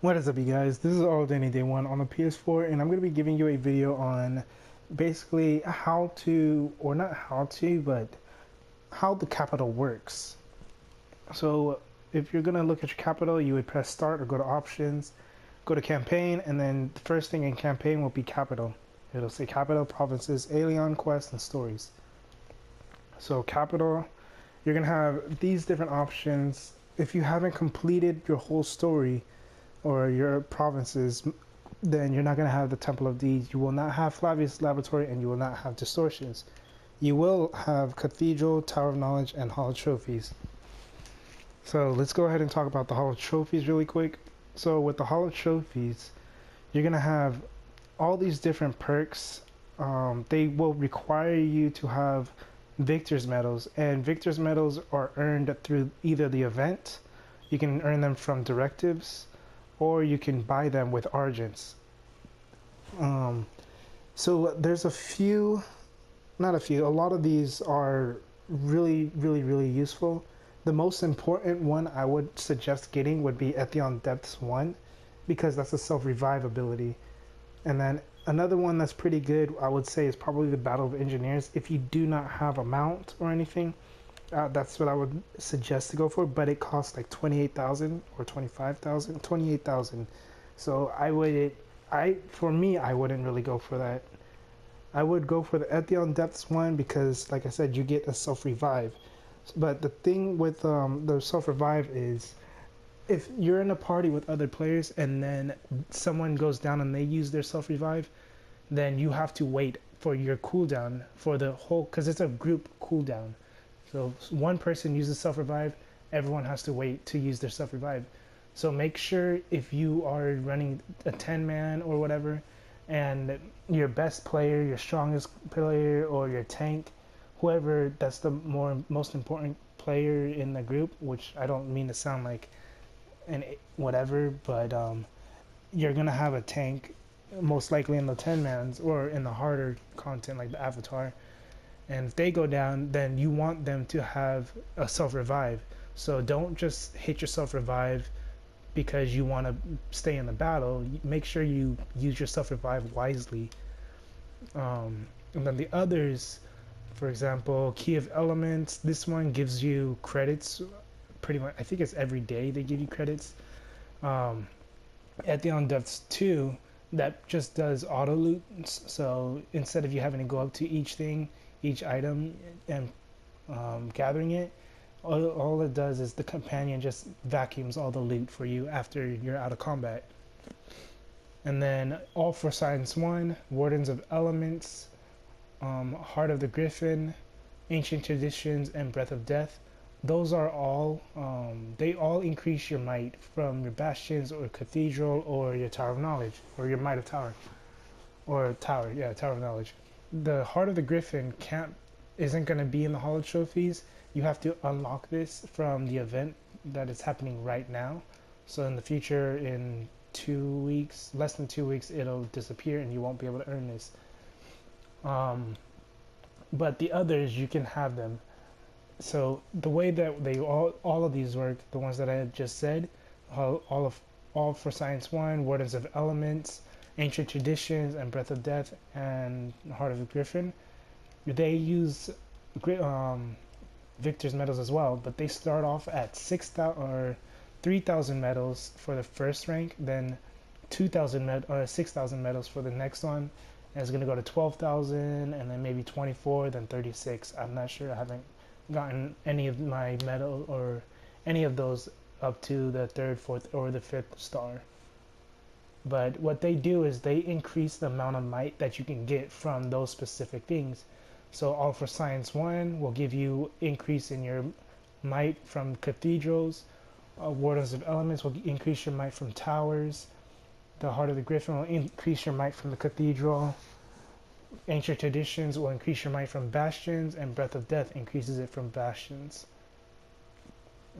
What is up, you guys? This is All Danny Day 1 on the PS4, and I'm going to be giving you a video on basically how to, or not how to, but how the capital works. So if you're going to look at your capital, you would press start or go to options, go to campaign, and then the first thing in campaign will be capital. It'll say capital, provinces, alien, quests, and stories. So capital, you're going to have these different options. If you haven't completed your whole story, or your provinces, then you're not going to have the Temple of Deeds. You will not have Flavius Laboratory, and you will not have distortions. You will have Cathedral, Tower of Knowledge, and Hall Trophies. So let's go ahead and talk about the Hall Trophies really quick. So with the Hall Trophies, you're going to have all these different perks. They will require you to have Victor's Medals, and Victor's Medals are earned through either the event, you can earn them from directives, or you can buy them with Argents. So there's a lot of these are really useful. The most important one I would suggest getting would be Etheon Depths 1, because that's a self-revive ability. And then another one that's pretty good, I would say, is probably the Battle of Engineers. If you do not have a mount or anything, that's what I would suggest to go for, but it costs like 28,000 or 25,000, 28,000. So for me, I wouldn't really go for that. I would go for the Etheon Depths one because, like I said, you get a self-revive. But the thing with the self-revive is, if you're in a party with other players and then someone goes down and they use their self-revive, then you have to wait for your cooldown for the whole, because it's a group cooldown. So one person uses self-revive, everyone has to wait to use their self-revive. So make sure, if you are running a 10-man or whatever, and your best player, your strongest player, or your tank, whoever that's the most important player in the group, which I don't mean to sound like an whatever, but you're going to have a tank, most likely in the 10-mans or in the harder content like the Avatar. And if they go down, then you want them to have a self-revive. So don't just hit your self-revive because you want to stay in the battle. Make sure you use your self-revive wisely. And then the others, for example, Key of Elements, this one gives you credits pretty much. I think it's every day they give you credits. Etheon Depths 2, that just does auto loots. So instead of you having to go up to each item and gathering it, all it does is the companion just vacuums all the loot for you after you're out of combat. And then All for Science 1, Wardens of Elements, Heart of the Griffin, Ancient Traditions, and Breath of Death. Those are all, they all increase your might from your Bastions or Cathedral or your Tower of Knowledge, or your Might of Tower, or Tower, yeah, Tower of Knowledge. The Heart of the Griffin isn't going to be in the Holo Trophies. You have to unlock this from the event that is happening right now. So in the future, in 2 weeks, less than 2 weeks, it'll disappear and you won't be able to earn this. But the others, you can have them. So the way that they all of these work, the ones that I had just said, all for Science 1, Wardens of Elements, Ancient Traditions, and Breath of Death, and Heart of the Griffin, they use Victor's medals as well, but they start off at 6,000 or 3,000 medals for the first rank, then 6,000 medals for the next one, and it's going to go to 12,000, and then maybe 24, then 36. I'm not sure. I haven't gotten any of my medal or any of those up to the 3rd, 4th, or the 5th star. But what they do is they increase the amount of might that you can get from those specific things. So All for Science 1 will give you increase in your might from cathedrals. Wardens of Elements will increase your might from towers. The Heart of the Griffin will increase your might from the cathedral. Ancient Traditions will increase your might from bastions, and Breath of Death increases it from bastions.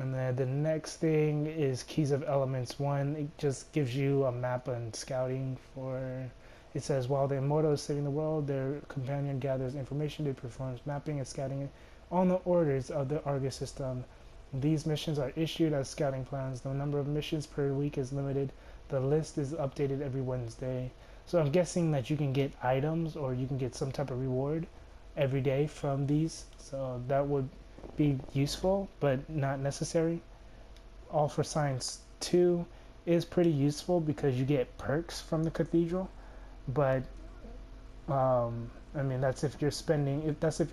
And then the next thing is Keys of Elements 1. It just gives you a map and scouting for... It says, while the Immortal is saving the world, their companion gathers information, it performs mapping and scouting on the orders of the Argus system. These missions are issued as scouting plans. The number of missions per week is limited. the list is updated every Wednesday. So I'm guessing that you can get items or you can get some type of reward every day from these. So that would be useful, but not necessary. All for Science 2 is pretty useful because you get perks from the cathedral, but I mean that's if you're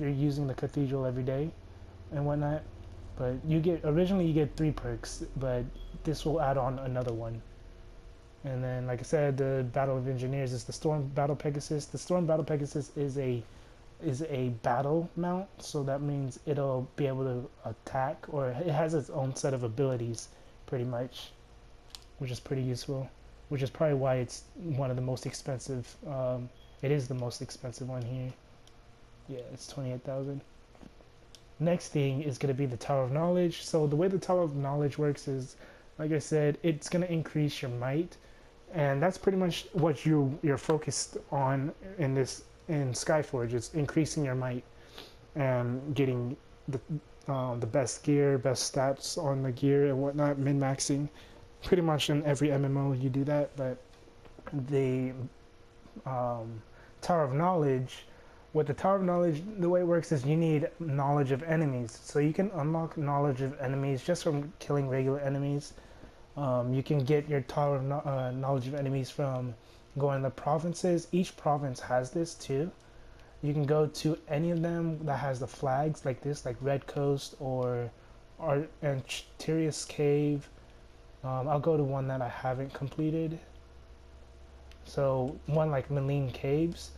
using the cathedral every day and whatnot. But originally you get 3 perks, but this will add on another one. And then, like I said, the Battle of Engineers is the Storm Battle Pegasus. The Storm Battle Pegasus is a battle mount, so that means it'll be able to attack, or it has its own set of abilities, pretty much, which is pretty useful. Which is probably why it's one of the most expensive. It is the most expensive one here. Yeah, it's 28,000. Next thing is going to be the Tower of Knowledge. So the way the Tower of Knowledge works is, like I said, it's going to increase your might, and that's pretty much what you're focused on in Skyforge. It's increasing your might and getting the best gear, best stats on the gear and whatnot, min-maxing. Pretty much in every MMO you do that, but the Tower of Knowledge. With the Tower of Knowledge, the way it works is you need knowledge of enemies. So you can unlock knowledge of enemies just from killing regular enemies. You can get your Tower of Knowledge of enemies from going to the provinces. Each province has this too. You can go to any of them that has the flags like this, like Red Coast or Anterius Cave. I'll go to one that I haven't completed. So one like Malign Caves.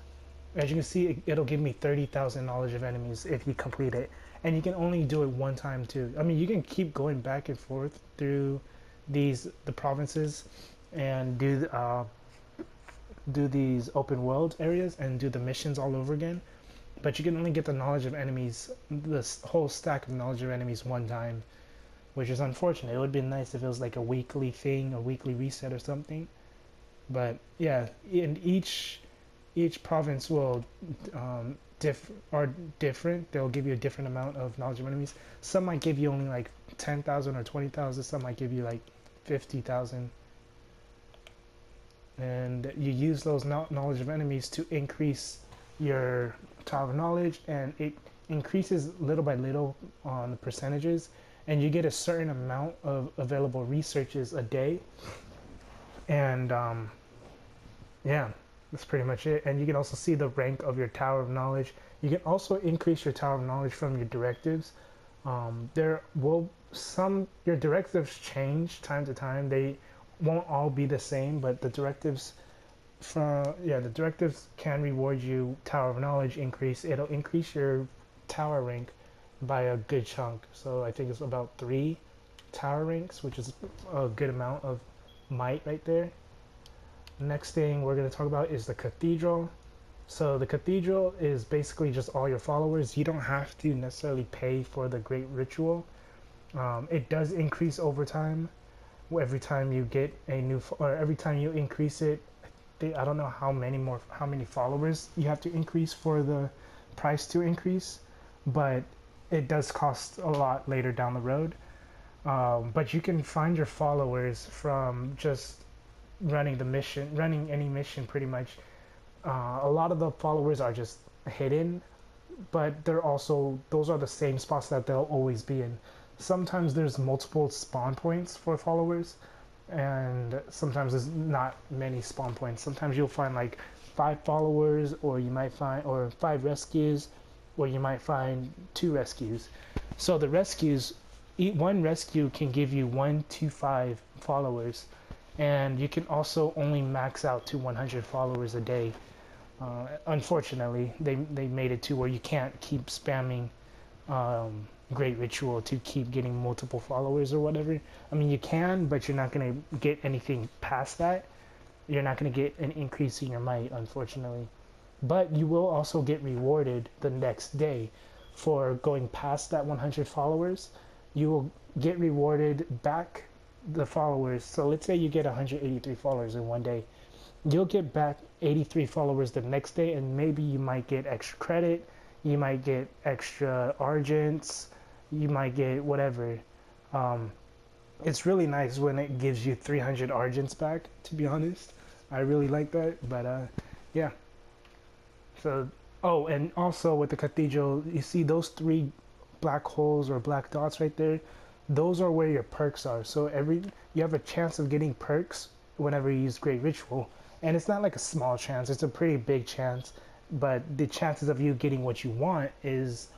As you can see, it'll give me 30,000 knowledge of enemies if you complete it. And you can only do it one time too. I mean, you can keep going back and forth through the provinces and do these open world areas and do the missions all over again. But you can only get the knowledge of enemies, this whole stack of knowledge of enemies one time, which is unfortunate. It would be nice if it was like a weekly thing, a weekly reset or something. But yeah, in each province will different. They'll give you a different amount of knowledge of enemies. Some might give you only like 10,000 or 20,000. Some might give you like 50,000. And you use those knowledge of enemies to increase your Tower of Knowledge, and it increases little by little on the percentages. And you get a certain amount of available researches a day. And yeah. That's pretty much it. And you can also see the rank of your Tower of Knowledge. You can also increase your Tower of Knowledge from your directives. Your directives change time to time. They won't all be the same, but the directives can reward you Tower of Knowledge increase. It'll increase your tower rank by a good chunk. So I think it's about 3 tower ranks, which is a good amount of might right there. Next thing we're going to talk about is the cathedral. So the cathedral is basically just all your followers. You don't have to necessarily pay for the great ritual. It does increase over time. Every time you get every time you increase it, I don't know how many followers you have to increase for the price to increase, but it does cost a lot later down the road. But you can find your followers from just running any mission pretty much. A lot of the followers are just hidden, but those are the same spots that they'll always be in. Sometimes there's multiple spawn points for followers, and sometimes there's not many spawn points. Sometimes you'll find like 5 followers, or 5 rescues, or you might find 2 rescues. So the rescues, one rescue can give you 1 to 5 followers. And you can also only max out to 100 followers a day. Unfortunately, they made it to where you can't keep spamming Great Ritual to keep getting multiple followers or whatever. I mean, you can, but you're not going to get anything past that. You're not going to get an increase in your might, unfortunately. But you will also get rewarded the next day for going past that 100 followers. You will get rewarded back the followers. So let's say you get 183 followers in one day. You'll get back 83 followers the next day, and maybe you might get extra credit, you might get extra argents, you might get whatever. It's really nice when it gives you 300 Argents back, to be honest. I really like that, but yeah. So, oh, and also with the cathedral, you see those three black holes or black dots right there? Those are where your perks are. So you have a chance of getting perks whenever you use Great Ritual. And it's not like a small chance, it's a pretty big chance. But the chances of you getting what you want is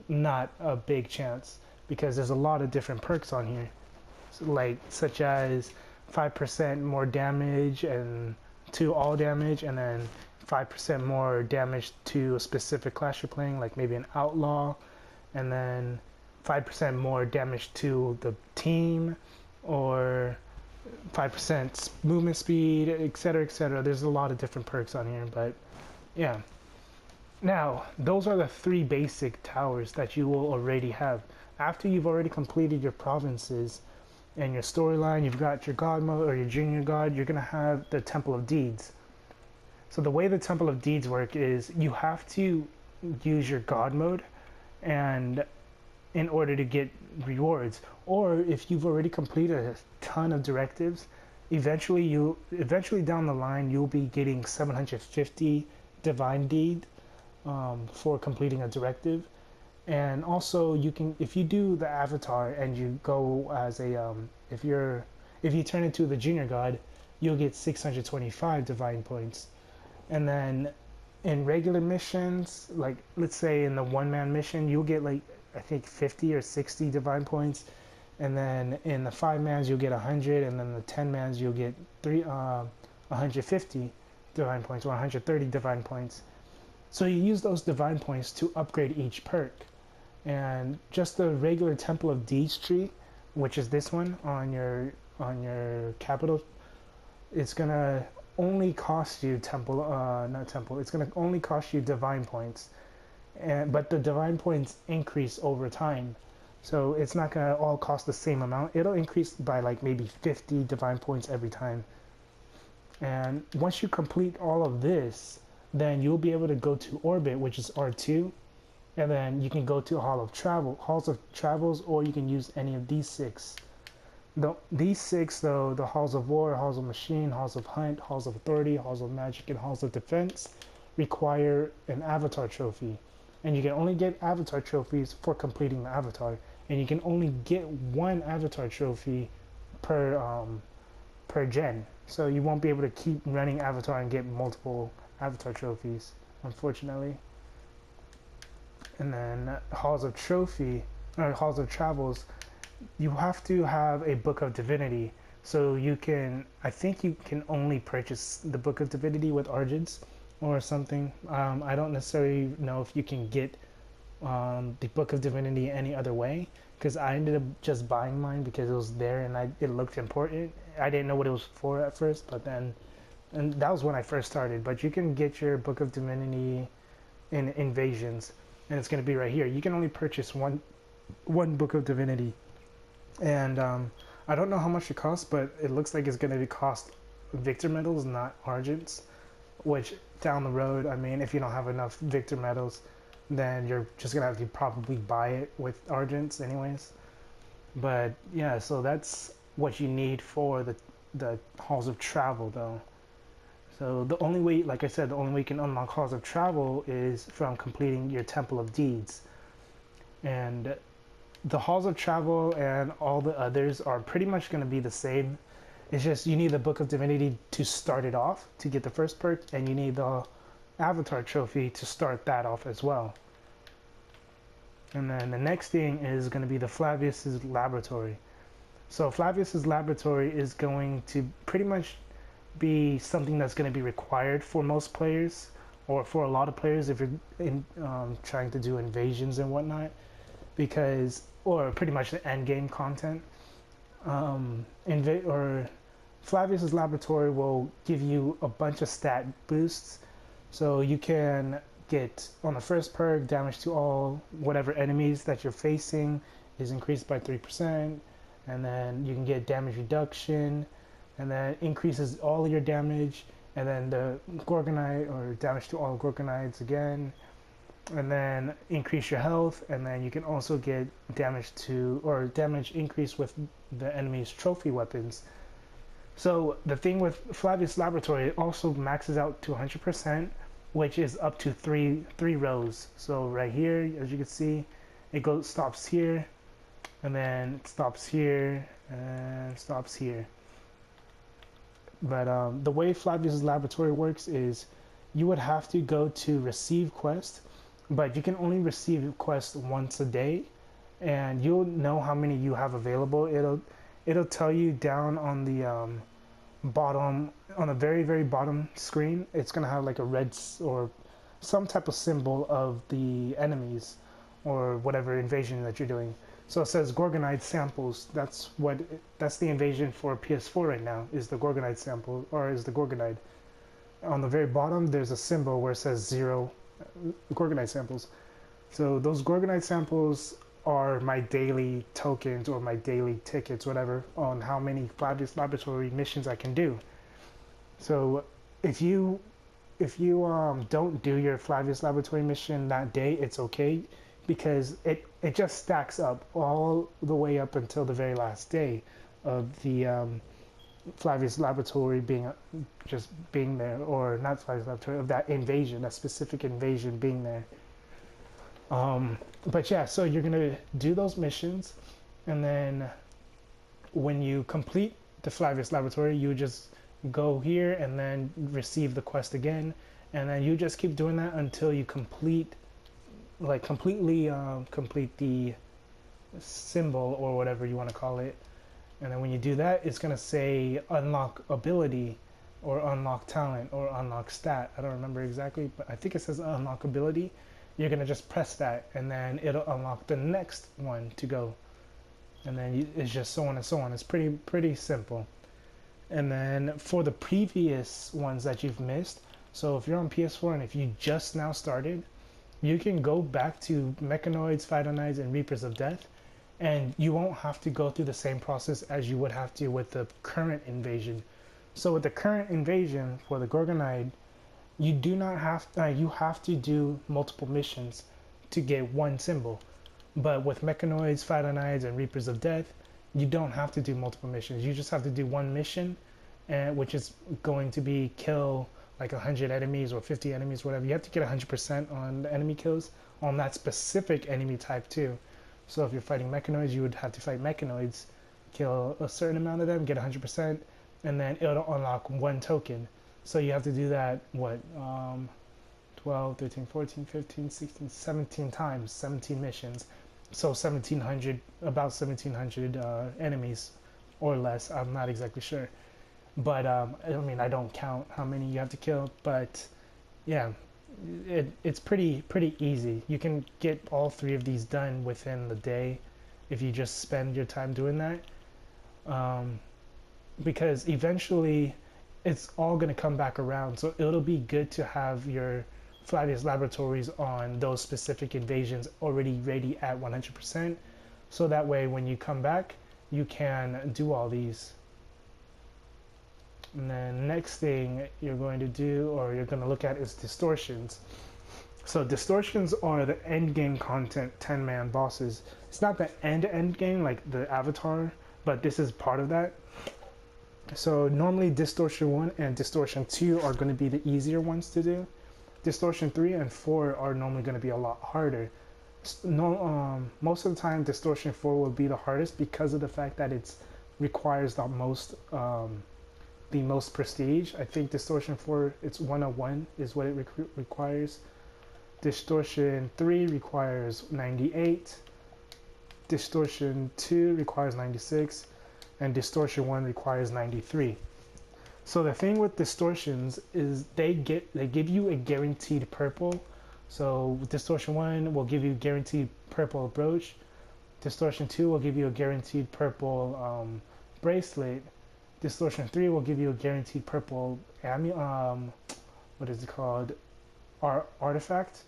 not a big chance because there's a lot of different perks on here. So like such as 5% more damage and to all damage, and then 5% more damage to a specific class you're playing, like maybe an outlaw, and then 5% more damage to the team, or 5% movement speed, etc., etc. There's a lot of different perks on here, but yeah. Now, those are the three basic towers that you will already have. After you've already completed your provinces and your storyline, you've got your god mode or your junior god, you're going to have the Temple of Deeds. So the way the Temple of Deeds work is you have to use your god mode and in order to get rewards, or if you've already completed a ton of directives, eventually down the line you'll be getting 750 divine deed for completing a directive. And also you can, if you do the avatar and you go as a if you turn into the junior god, you'll get 625 divine points. And then in regular missions, like let's say in the one-man mission, you'll get like I think 50 or 60 divine points, and then in the 5-mans you'll get 100, and then the 10-mans you'll get 150 divine points or 130 divine points. So you use those divine points to upgrade each perk. And just the regular Temple of Deeds tree, which is this one on your capital, it's gonna only cost you it's gonna only cost you divine points, but the divine points increase over time, so it's not gonna all cost the same amount. It'll increase by like maybe 50 divine points every time. And once you complete all of this, then you'll be able to go to Orbit, which is R2, and then you can go to Halls of Travels, or you can use any of these six. These six, though, the Halls of War, Halls of Machine, Halls of Hunt, Halls of Authority, Halls of Magic, and Halls of Defense, require an Avatar trophy. And you can only get Avatar trophies for completing the Avatar. And you can only get one Avatar trophy per gen. So you won't be able to keep running Avatar and get multiple Avatar trophies, unfortunately. And then Halls of Travels, you have to have a Book of Divinity. So I think you can only purchase the Book of Divinity with Argents or something. I don't necessarily know if you can get the Book of Divinity any other way, because I ended up just buying mine because it was there and it looked important. I didn't know what it was for at first, and that was when I first started. But you can get your Book of Divinity in Invasions, and it's going to be right here. You can only purchase one Book of Divinity, and I don't know how much it costs, but it looks like it's going to cost Victor medals, not Argents, which down the road, I mean, if you don't have enough Victor medals, then you're just going to have to probably buy it with Argents anyways. But yeah, so that's what you need for the Halls of Travel, though. So the only way, like I said, the only way you can unlock Halls of Travel is from completing your Temple of Deeds. And the Halls of Travel and all the others are pretty much going to be the same. It's just you need the Book of Divinity to start it off, to get the first perk, and you need the Avatar trophy to start that off as well. And then the next thing is going to be the Flavius's Laboratory. So Flavius's Laboratory is going to pretty much be something that's going to be required for most players, or for a lot of players if you're trying to do invasions and whatnot, or pretty much the end game content. Flavius's Laboratory will give you a bunch of stat boosts, so you can get on the first perk, damage to all whatever enemies that you're facing is increased by 3%, and then you can get damage reduction, and then increases all your damage, and then the Gorgonite, or damage to all Gorgonites again, and then increase your health, and then you can also get damage to, or damage increase with the enemy's trophy weapons. So the thing with Flavius Laboratory, it also maxes out to 100%, which is up to three rows. So right here, as you can see, it stops here, and then it stops here, and stops here. But the way Flavius Laboratory works is you would have to go to receive quest, but you can only receive quest once a day, and you'll know how many you have available. It'll tell you down on the bottom, on the very bottom screen. It's gonna have like a red or some type of symbol of the enemies or whatever invasion that you're doing. So it says Gorgonite samples. That's the invasion for PS4 right now, is the Gorgonite sample, or is the Gorgonite. On the very bottom there's a symbol where it says 0 Gorgonite samples. So those Gorgonite samples are my daily tokens or my daily tickets, whatever, on how many Flavius Laboratory missions I can do. So if you don't do your Flavius Laboratory mission that day, it's okay, because it just stacks up all the way up until the very last day of the Flavius Laboratory being there, or not Flavius Laboratory, of that invasion, that specific invasion being there. But yeah, so you're gonna do those missions, and then when you complete the Flavius Laboratory, you just go here and then receive the quest again, and then you just keep doing that until you complete the symbol or whatever you want to call it. And then when you do that, it's gonna say unlock ability or unlock talent or unlock stat. I don't remember exactly, but I think it says unlock ability. You're gonna just press that, and then it'll unlock the next one to go, and then it's just so on and so on. It's pretty simple. And then for the previous ones that you've missed, so if you're on PS4 and if you just now started, you can go back to Mechanoids, Phytonides, and Reapers of Death, and you won't have to go through the same process as you would have to with the current invasion. So with the current invasion for the Gorgonide, you do not have you have to do multiple missions to get one symbol. But with Mechanoids, Phytonides, and Reapers of Death, you don't have to do multiple missions. You just have to do one mission, which is going to be kill like 100 enemies or 50 enemies, whatever. You have to get 100% on the enemy kills on that specific enemy type too. So if you're fighting Mechanoids, you would have to fight Mechanoids, kill a certain amount of them, get 100%, and then it'll unlock one token. So you have to do that, 12, 13, 14, 15, 16, 17 times, 17 missions. So 1,700, about 1,700 enemies or less. I'm not exactly sure. But, I mean, I don't count how many you have to kill. But, yeah, it's pretty easy. You can get all three of these done within the day if you just spend your time doing that. Because eventually it's all going to come back around. So it'll be good to have your Flavius Laboratories on those specific invasions already ready at 100%. So that way when you come back, you can do all these. And then next thing you're going to do, or you're going to look at, is distortions. So distortions are the end game content 10-man bosses. It's not the end game like the Avatar, but this is part of that. So normally Distortion 1 and Distortion 2 are going to be the easier ones to do. Distortion 3 and 4 are normally going to be a lot harder. Most of the time Distortion 4 will be the hardest because of the fact that it requires the most prestige. I think Distortion 4, it's 101 is what it requires. Distortion 3 requires 98. Distortion 2 requires 96. And Distortion 1 requires 93. So the thing with distortions is they give you a guaranteed purple. So Distortion 1 will give you guaranteed purple brooch. Distortion 2 will give you a guaranteed purple bracelet. Distortion 3 will give you a guaranteed purple what is it called? Artifact.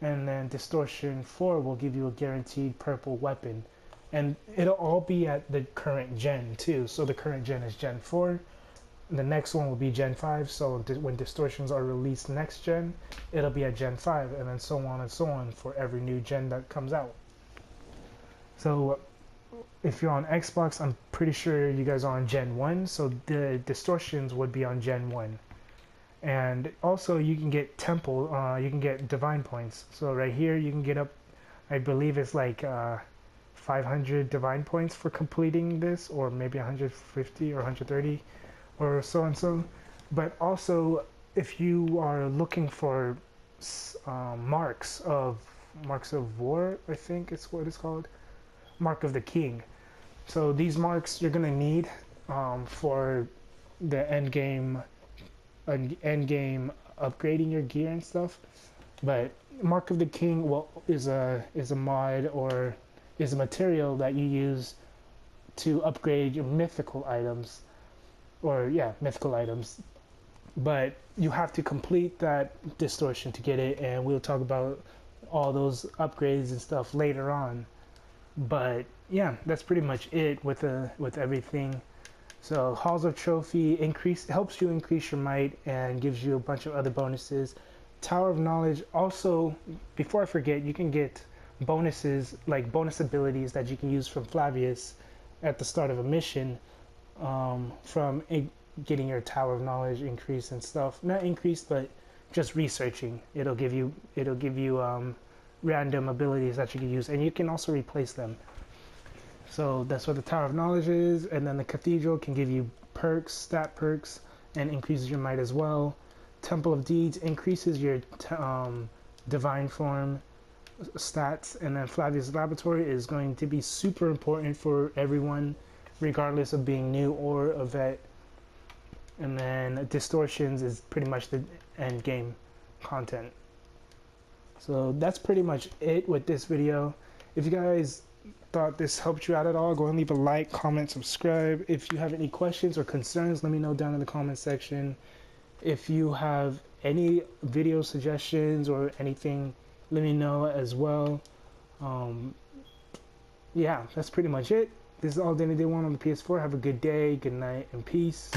And then Distortion 4 will give you a guaranteed purple weapon. And it'll all be at the current gen too. So the current gen is Gen 4. The next one will be Gen 5, so when distortions are released next gen, it'll be at Gen 5, and then so on and so on for every new gen that comes out. So if you're on Xbox, I'm pretty sure you guys are on Gen 1, so the distortions would be on Gen 1. And also you can get you can get divine points. So right here you can get up, I believe it's like 500 divine points for completing this, or maybe 150 or 130 or so and so. But also if you are looking for marks of war, I think it's what it's called, Mark of the King. So these marks you're gonna need for the end game upgrading your gear and stuff. But Mark of the King is a mod, or is a material that you use to upgrade your mythical items, or yeah, mythical items. But you have to complete that distortion to get it, and we'll talk about all those upgrades and stuff later on. But yeah, that's pretty much it with everything. So Halls of Trophy helps you increase your might and gives you a bunch of other bonuses. Tower of Knowledge also, before I forget, you can get bonuses, like bonus abilities that you can use from Flavius at the start of a mission, from getting your Tower of Knowledge increased and stuff. Not increased, but just researching. It'll give you random abilities that you can use, and you can also replace them. So that's what the Tower of Knowledge is. And then the Cathedral can give you perks, stat perks, and increases your might as well. Temple of Deeds increases your divine form stats. And then Flavius Laboratory is going to be super important for everyone, regardless of being new or a vet. And then Distortions is pretty much the end game content. So that's pretty much it with this video. If you guys thought this helped you out at all, go and leave a like, comment, subscribe. If you have any questions or concerns, let me know down in the comment section. If you have any video suggestions or anything, let me know as well. Yeah, that's pretty much it. This is all Day1 on the PS4. Have a good day, good night, and peace.